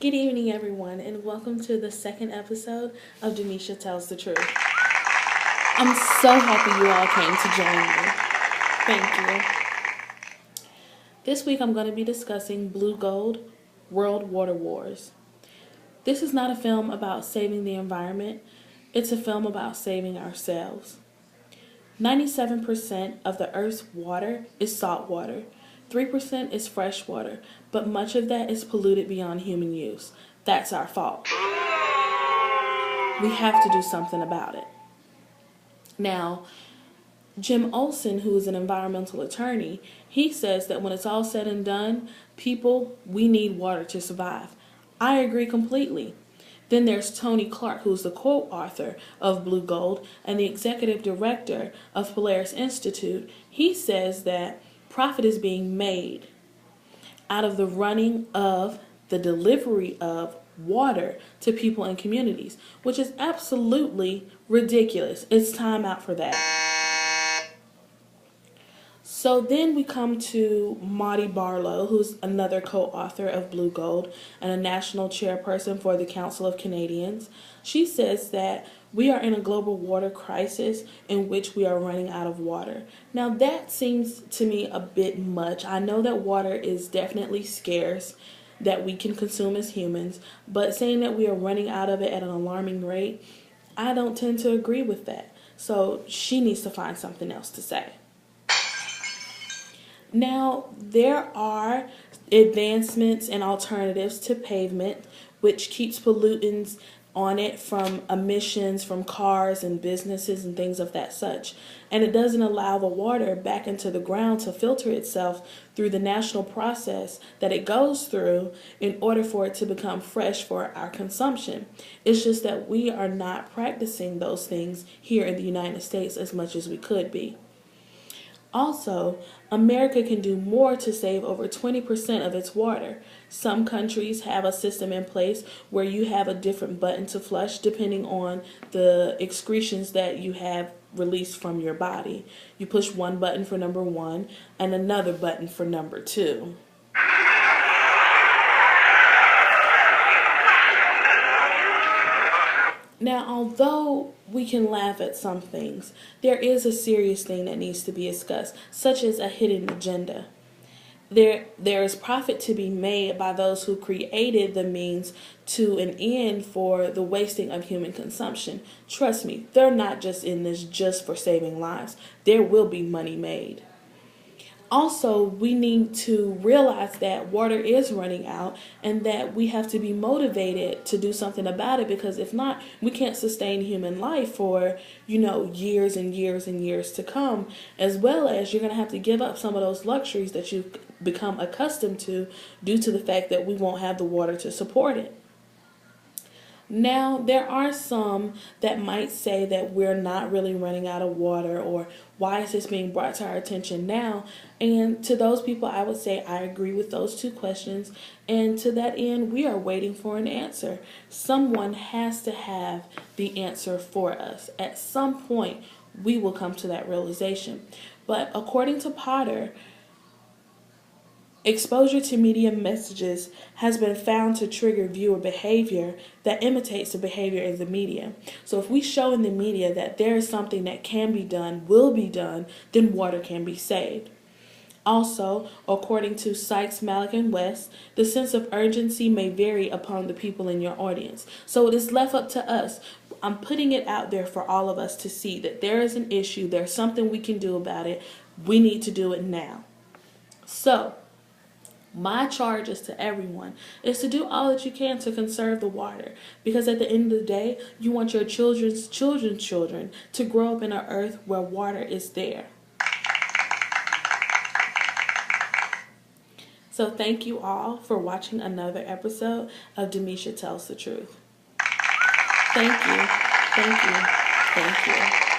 Good evening, everyone, and welcome to the second episode of Denisha Tells the Truth. I'm so happy you all came to join me. Thank you. This week I'm going to be discussing Blue Gold, World Water Wars. This is not a film about saving the environment. It's a film about saving ourselves. 97% of the Earth's water is salt water. 3% is fresh water, but much of that is polluted beyond human use. That's our fault. We have to do something about it. Now, Jim Olson, who is an environmental attorney, he says that when it's all said and done, we need water to survive. I agree completely. Then there's Tony Clark, who's the co-author of Blue Gold and the executive director of Polaris Institute. He says that profit is being made out of the delivery of water to people and communities, which is absolutely ridiculous. It's time out for that. So then we come to Maudie Barlow, who's another co-author of Blue Gold and a national chairperson for the Council of Canadians. She says that we are in a global water crisis in which we are running out of water. Now that seems to me a bit much. I know that water is definitely scarce, that we can consume as humans, but saying that we are running out of it at an alarming rate, I don't tend to agree with that. So she needs to find something else to say. Now, there are advancements and alternatives to pavement, which keeps pollutants on it from emissions from cars and businesses and things of that such. And it doesn't allow the water back into the ground to filter itself through the natural process that it goes through in order for it to become fresh for our consumption. It's just that we are not practicing those things here in the United States as much as we could be. Also, America can do more to save over 20% of its water. Some countries have a system in place where you have a different button to flush depending on the excretions that you have released from your body. You push one button for number 1 and another button for number 2. Now, although we can laugh at some things, there is a serious thing that needs to be discussed, such as a hidden agenda. There is profit to be made by those who created the means to an end for the wasting of human consumption. Trust me, they're not just in this just for saving lives. There will be money made. Also, we need to realize that water is running out and that we have to be motivated to do something about it, because if not, we can't sustain human life for, years and years and years to come, as well as you're going to have to give up some of those luxuries that you've become accustomed to due to the fact that we won't have the water to support it. Now, there are some that might say that we're not really running out of water, or why is this being brought to our attention now? And to those people, I would say I agree with those two questions. And to that end, we are waiting for an answer. Someone has to have the answer for us. At some point, we will come to that realization. But according to Potter, exposure to media messages has been found to trigger viewer behavior that imitates the behavior in the media. So if we show in the media that there is something that can be done, will be done, then water can be saved. Also, according to Sykes, Malik, and West, the sense of urgency may vary upon the people in your audience. So it is left up to us. I'm putting it out there for all of us to see that there is an issue, there's something we can do about it. We need to do it now. So, my charge is to everyone is to do all that you can to conserve the water, because at the end of the day, you want your children's children to grow up in an earth where water is there. So thank you all for watching another episode of Denisha Tells the Truth. Thank you. Thank you. Thank you.